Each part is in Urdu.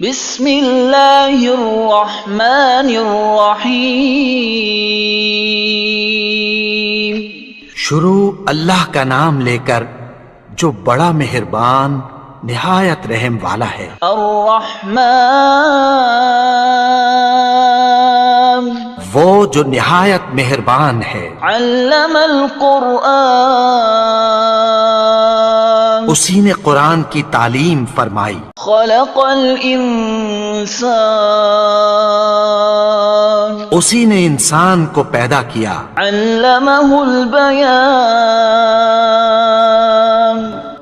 بسم اللہ الرحمن الرحیم۔ شروع اللہ کا نام لے کر جو بڑا مہربان نہایت رحم والا ہے۔ الرحمن وہ جو نہایت مہربان ہے۔ علم القرآن اسی نے قرآن کی تعلیم فرمائی۔ خلق الانسان اسی نے انسان کو پیدا کیا۔ علمہ البیان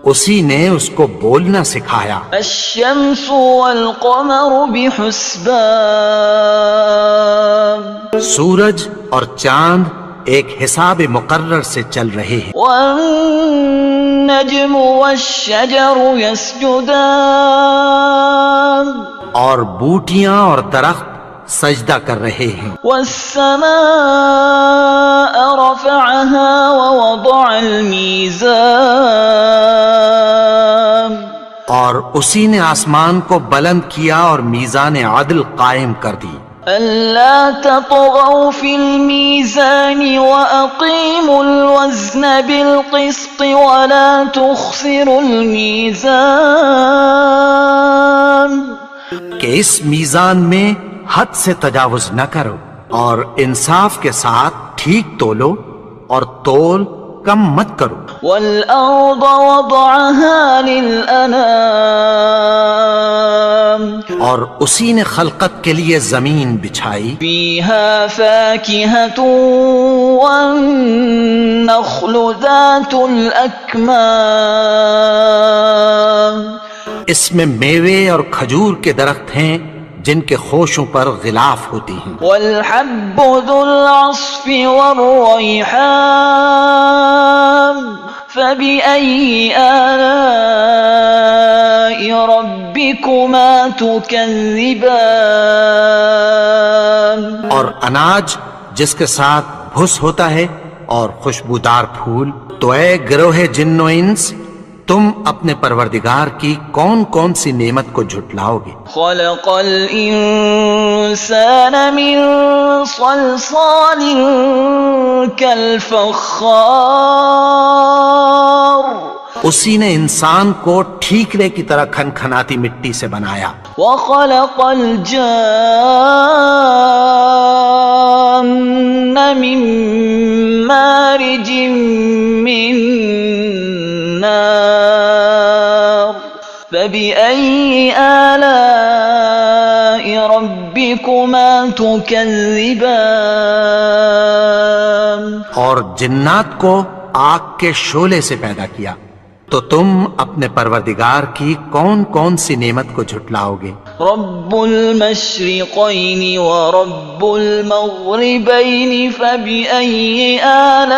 اسی نے اس کو بولنا سکھایا۔ الشمس والقمر بحسبان سورج اور چاند ایک حساب مقرر سے چل رہے ہیں۔ والنجم والشجر يسجدان اور بوٹیاں اور درخت سجدہ کر رہے ہیں۔ والسماء رفعها ووضع الميزان اور اسی نے آسمان کو بلند کیا اور میزان عدل قائم کر دی۔ ألا تطغوا في الميزان وأقيموا الوزن بالقسط ولا تخسروا الميزان کہ اس میزان میں حد سے تجاوز نہ کرو اور انصاف کے ساتھ ٹھیک تولو اور تول کم مت کرو۔ والأرض وضعها للأنام اور اسی نے خلقت کے لیے زمین بچھائی۔ فيها فاكهة والنخل ذات الأكمام اس میں میوے اور کھجور کے درخت ہیں جن کے خوشوں پر غلاف ہوتی ہیں۔ والحب ذو العصف والريحان فبأي آلاء ربكما تكذبان اور اناج جس کے ساتھ بھس ہوتا ہے اور خوشبودار پھول، تو اے گروہ جن و انس، تم اپنے پروردگار کی کون کون سی نعمت کو جھٹلاؤ گے؟ خلق الإنسان من صلصال كالفخار اسی نے انسان کو ٹھیکرے کی طرح کھنکھناتی مٹی سے بنایا۔ وخلق الجان من مارج من نار فبأي آلاء ربكما تكذبان اور جنات کو آگ کے شعلے سے پیدا کیا، تو تم اپنے پروردگار کی کون کون سی نعمت کو جھٹلاؤ گے؟ رب المشرقین ورب المغربین فبأي آلاء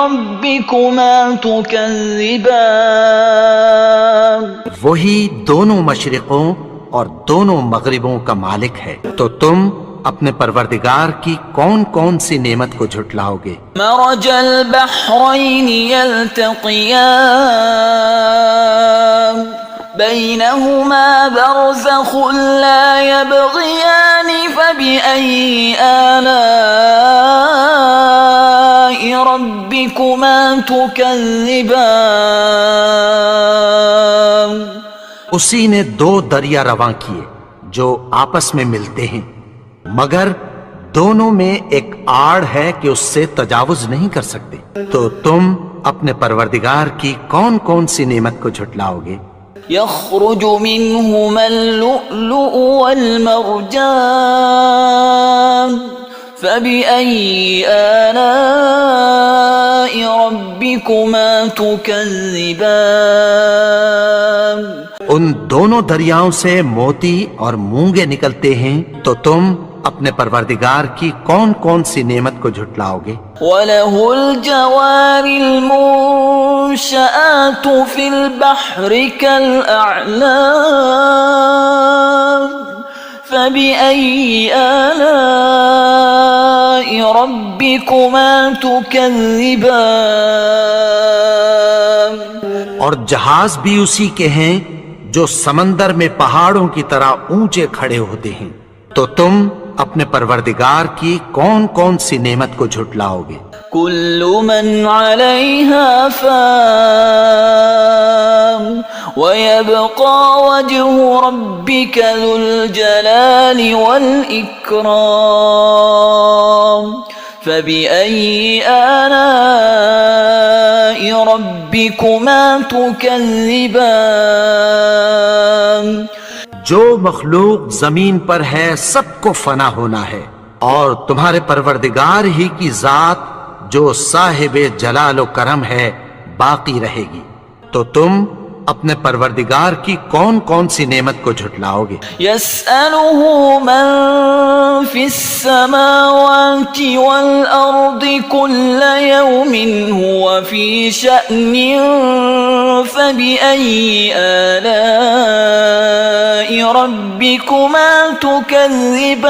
ربكما تكذبان وہی دونوں مشرقوں اور دونوں مغربوں کا مالک ہے، تو تم اپنے پروردگار کی کون کون سی نعمت کو جھٹلاؤ گے؟ مرج البحرین یلتقیان بینہما برزخ لا یبغیان فبأي آلاء ربکما تکذبان اسی نے دو دریا رواں کیے جو آپس میں ملتے ہیں، مگر دونوں میں ایک آڑ ہے کہ اس سے تجاوز نہیں کر سکتے، تو تم اپنے پروردگار کی کون کون سی نعمت کو جھٹلاؤ گے؟ يخرج منهما اللؤلؤ والمرجان فبأي آلاء ربكما تكذبان ان دونوں دریاؤں سے موتی اور مونگے نکلتے ہیں، تو تم اپنے پروردگار کی کون کون سی نعمت کو جھٹلاؤ گے؟ وَلَهُ الْجَوَارِ الْمُنشَآتُ فِي الْبَحْرِ كَالْأَعْلَامِ فَبِأَيِّ آلَاءِ رَبِّكُمَا تُكَذِّبَانِ اور جہاز بھی اسی کے ہیں جو سمندر میں پہاڑوں کی طرح اونچے کھڑے ہوتے ہیں، تو تم اپنے پروردگار کی کون کون سی نعمت کو جھٹلاؤ گے؟ كل من عليها فان ويبقى وجه ربك ذو الجلال والإكرام فبأي آلاء ربكما تكذبان؟ جو مخلوق زمین پر ہے سب کو فنا ہونا ہے، اور تمہارے پروردگار ہی کی ذات جو صاحب جلال و کرم ہے باقی رہے گی، تو تم اپنے پروردگار کی کون کون سی نعمت کو جھٹلاؤ گے؟ يسأله من في السماوات والأرض كل يوم هو في شأن فبأي آلاء ربكما تكذبان؟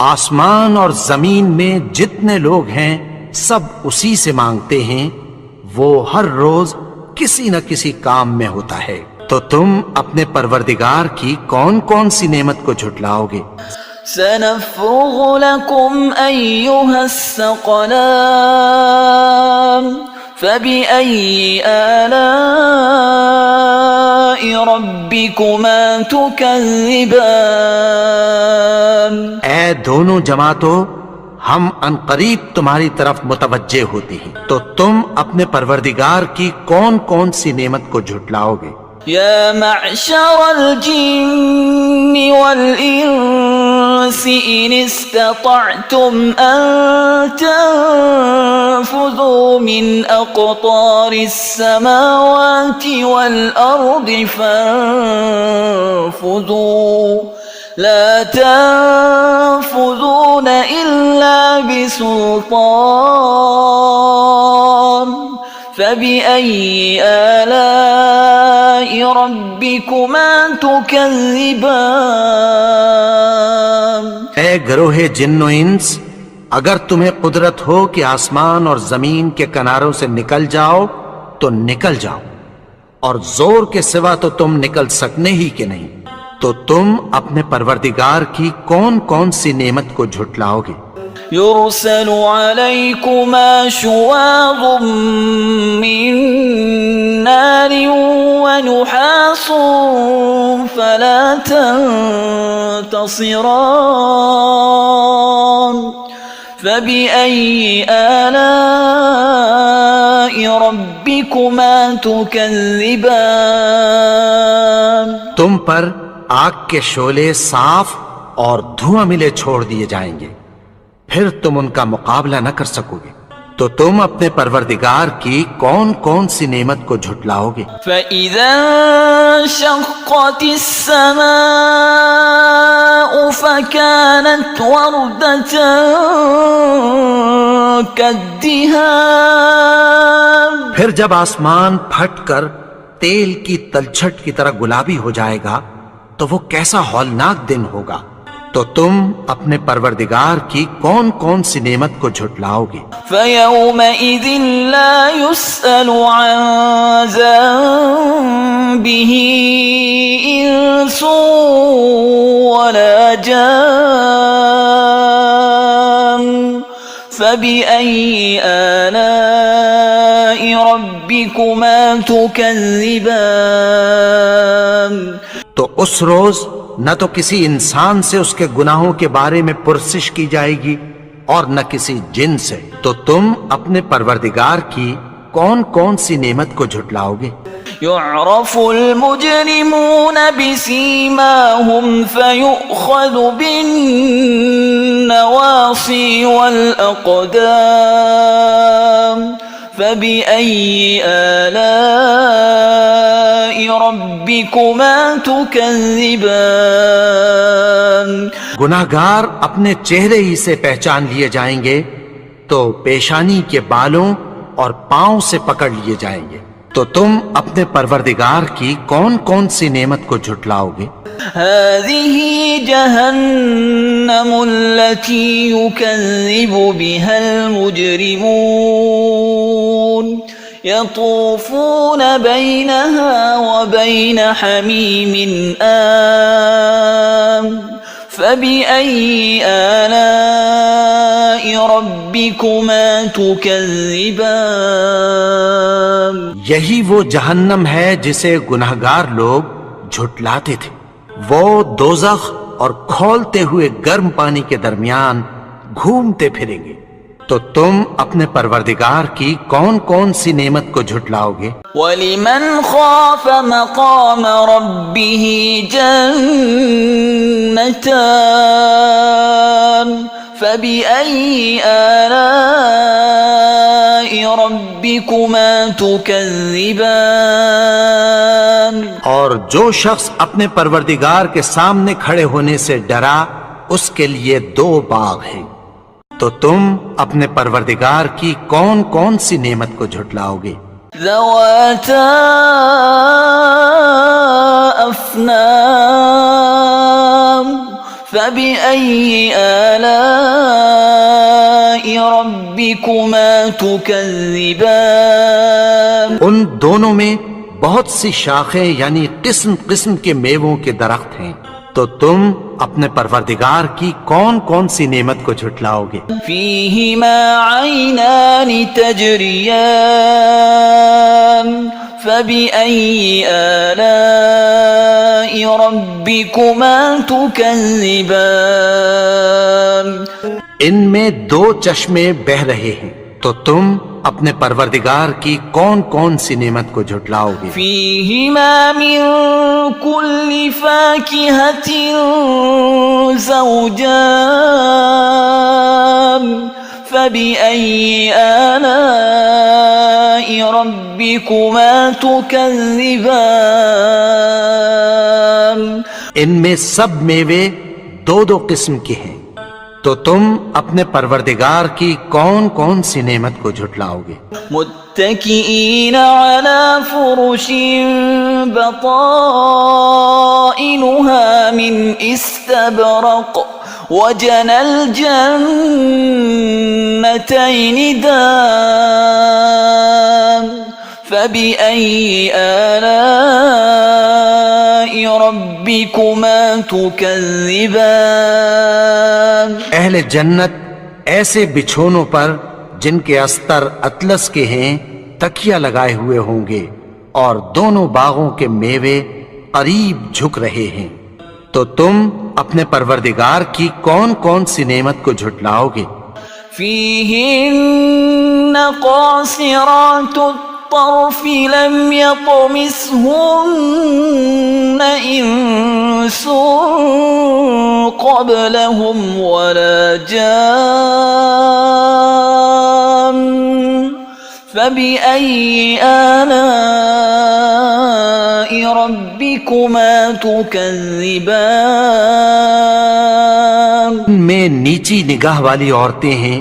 آسمان اور زمین میں جتنے لوگ ہیں سب اسی سے مانگتے ہیں، وہ ہر روز کسی نہ کسی کام میں ہوتا ہے، تو تم اپنے پروردگار کی کون کون سی نعمت کو جھٹلاؤ گے؟ سنفرغ لكم أيها الثقلان فبأي آلاء ربكما تكذبان؟ اے دونوں جماعتوں، ہم عنقریب تمہاری طرف متوجہ ہوتے ہیں، تو تم اپنے پروردگار کی کون کون سی نعمت کو جھٹلاؤ گے؟ يا معشر الجن والإنس إن استطعتم أن تنفذوا من أقطار السماوات والأرض فانفذوا لا تنفذون إلا بسلطان فبأي آلاء ربكما تكذبان؟ اے گروہ جن و انس، اگر تمہیں قدرت ہو کہ آسمان اور زمین کے کناروں سے نکل جاؤ تو نکل جاؤ، اور زور کے سوا تو تم نکل سکنے ہی کہ نہیں، تو تم اپنے پروردگار کی کون کون سی نعمت کو جھٹلاؤ گے؟ يرسل عليكما شواظ من نار ونحاس فلا تنتصران فبأي آلاء ربكما تكذبان؟ تم پر آگ کے شعلے صاف اور دھواں ملے چھوڑ دیے جائیں گے، پھر تم ان کا مقابلہ نہ کر سکو گے، تو تم اپنے پروردگار کی کون کون سی نعمت کو جھٹلاؤ گے؟ فَإِذَا انشَقَّتِ السَّمَاءُ فَكَانَتْ وَرْدَةً كَالدِّهَانِ، پھر جب آسمان پھٹ کر تیل کی تلچھٹ کی طرح گلابی ہو جائے گا تو وہ کیسا ہولناک دن ہوگا، تو تم اپنے پروردگار کی کون کون سی نعمت کو جھٹلاؤ گے؟ فَيَوْمَئِذٍ لَا يُسْأَلُ عَنْ ذَنبِهِ إِنسٌ وَلَا جَانٌ فَبِأَيِّ آلَاءِ رَبِّكُمَا تُكَذِّبَانِ؟ تو اس روز نہ تو کسی انسان سے اس کے گناہوں کے بارے میں پرسش کی جائے گی اور نہ کسی جن سے، تو تم اپنے پروردگار کی کون کون سی نعمت کو جھٹلاؤ گے؟ يعرف المجرمون بسيماهم فيؤخذ بالنواصي والأقدام فبأي آلاء ربكما تكذبان؟ گناہگار اپنے چہرے ہی سے پہچان لیے جائیں گے تو پیشانی کے بالوں اور پاؤں سے پکڑ لیے جائیں گے، تو تم اپنے پروردگار کی کون کون سی نعمت کو جھٹلاؤ گے؟ هذه جهنم التي يكذب بها المجرمون يطوفون بينها وبين حميم آن فبأي آلاء ربكما تكذبان یہی وہ جہنم ہے جسے گنہگار لوگ جھٹلاتے تھے. وہ دوزخ اور کھولتے ہوئے گرم پانی کے درمیان گھومتے پھریں گے. تو تم اپنے پروردگار کی کون کون سی نعمت کو جھٹلاؤ گے؟ وَلِمَنْ خَافَ مَقَامَ رَبِّهِ جَنَّتَانِ فَبِأَيِّ آلَاءِ رَبِّكُمَا تُكَذِّبَانِ اور جو شخص اپنے پروردگار کے سامنے کھڑے ہونے سے ڈرا اس کے لیے 2 باغ ہیں. تو تم اپنے پروردگار کی کون کون سی نعمت کو جھٹلاؤ گے؟ ذواتا افنان فبأي آلاء ربكما تكذبان ان دونوں میں بہت سی شاخیں یعنی قسم قسم کے میووں کے درخت ہیں. تو تم اپنے پروردگار کی کون کون سی نعمت کو جھٹلاؤ گے؟ فيهما عينان تجريان فبأي آلاء ربكما تكذبان ان میں 2 چشمے بہ رہے ہیں. تو تم اپنے پروردگار کی کون کون سی نعمت کو جھٹلاؤ گے؟ فيهما من كل فاكهة زوجان فبأي آلاء ربكما تكذبان ان میں سب میوے 2 قسم کے ہیں. تو تم اپنے پروردگار کی کون کون سی نعمت کو جھٹلاؤ گے؟ متكئين على فرش بطائنها من استبرق وجنى الجنتين دان فبأي آلاء ربكما تكذبان اہل جنت ایسے بچھونوں پر جن کے استر اطلس کے ہیں تکیہ لگائے ہوئے ہوں گے اور دونوں باغوں کے میوے قریب جھک رہے ہیں. تو تم اپنے پروردگار کی کون کون سی نعمت کو جھٹلاؤ گے؟ فيهن قاصرات الطرف لم يطمثهن إنس قبلهم ولا جان فبأي آلاء ربكما تكذبان میں نیچی نگاہ والی عورتیں ہیں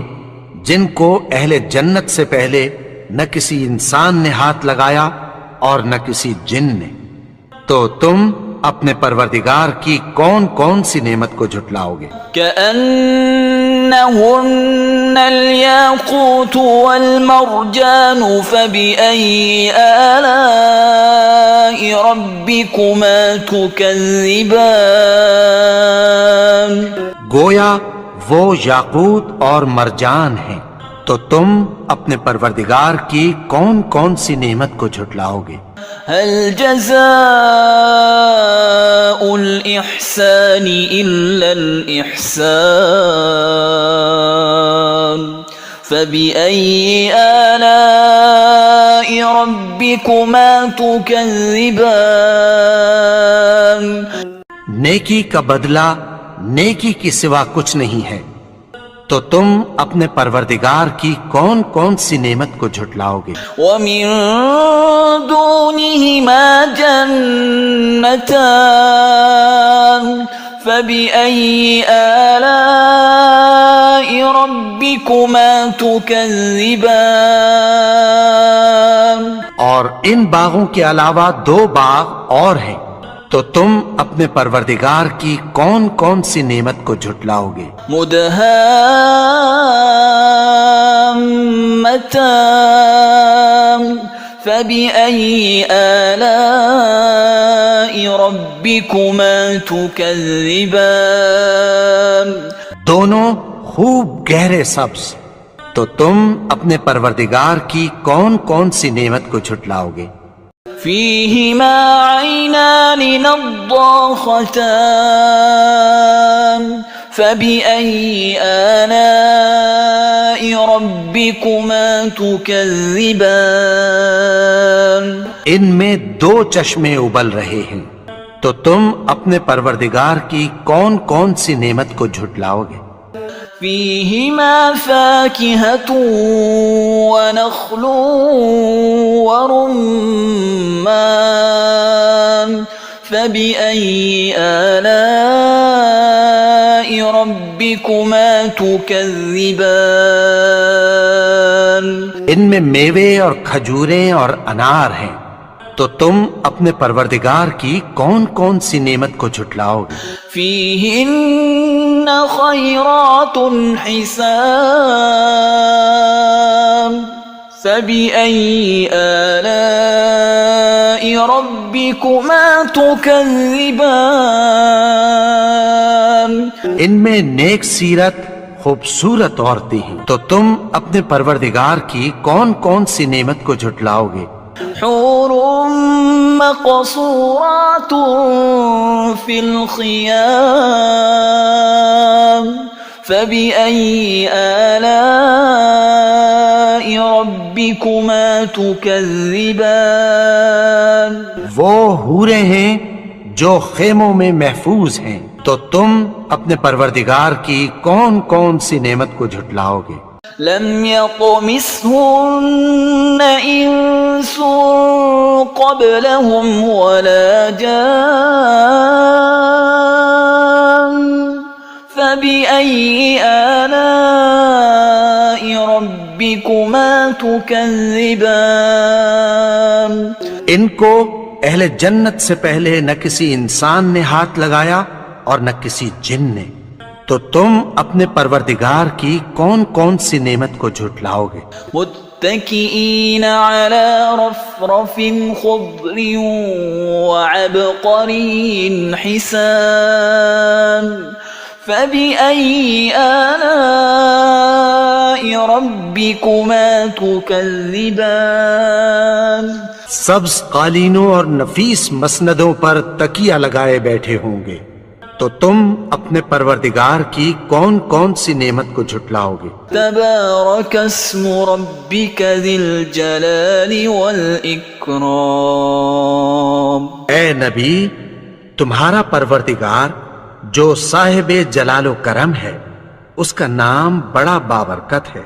جن کو اہل جنت سے پہلے نہ کسی انسان نے ہاتھ لگایا اور نہ کسی جن نے. تو تم اپنے پروردگار کی کون کون سی نعمت کو جھٹلاؤ گے؟ كأنهن الياقوت والمرجان فبأي آلاء ربكما تكذبان گویا وہ یاقوت اور مرجان ہیں. تو تم اپنے پروردگار کی کون کون سی نعمت کو جھٹلاؤ گے؟ هل جزاء الإحسان إلا الإحسان فبأي آلاء ربكما تكذبان نیکی کا بدلہ نیکی کی سوا کچھ نہیں ہے. تو تم اپنے پروردگار کی کون کون سی نعمت کو جھٹلاؤ گے؟ ومن دونهما جنتان فبأي آلاء ربكما تكذبان اور ان باغوں کے علاوہ 2 باغ اور ہیں. تو تم اپنے پروردگار کی کون کون سی نعمت کو جھٹلاؤ گے؟ مدهامتان فبأي آلاء ربكما تكذبان دونوں خوب گہرے سبز، تو تم اپنے پروردگار کی کون کون سی نعمت کو جھٹلاؤ گے؟ فيهما عينان نضاختان فبأي آلاء ربكما تكذبان ان میں دو چشمے ابل رہے ہیں، تو تم اپنے پروردگار کی کون کون سی نعمت کو جھٹلاؤ گے؟ فيهما فاكهة ونخل ورمان فبأي آلاء ربكما تكذبان ان میں میوے اور کھجوریں اور انار ہیں، تو تم اپنے پروردگار کی کون کون سی نعمت کو جھٹلاؤ گے؟ فيهن خيرات حسان فبأي آلاء ربكما تكذبان ان میں نیک سیرت خوبصورت عورتیں ہیں، تو تم اپنے پروردگار کی کون کون سی نعمت کو جھٹلاؤ گے؟ حور مقصورات في الخيام فبأي آلاء ربكما تكذبان وہ حوریں ہیں جو خیموں میں محفوظ ہیں، تو تم اپنے پروردگار کی کون کون سی نعمت کو جھٹلاؤ گے؟ لم يطمثهن إنس قبلهم ولا جان فبأي آلاء ربكما تكذبان ان کو اہل جنت سے پہلے نہ کسی انسان نے ہاتھ لگایا اور نہ کسی جن نے، تو تم اپنے پروردگار کی کون کون سی نعمت کو جھٹلاؤ گے؟ متكئين على رفرف خضر وعبقري حسان فبأي آلاء ربكما تكذبان سبز قالینوں اور نفیس مسندوں پر تکیہ لگائے بیٹھے ہوں گے، تو تم اپنے پروردگار کی کون کون سی نعمت کو جھٹلاؤ گے؟ تبارك اسم ربك ذي الجلال والإكرام اے نبی، تمہارا پروردگار جو صاحب جلال و کرم ہے، اس کا نام بڑا بابرکت ہے۔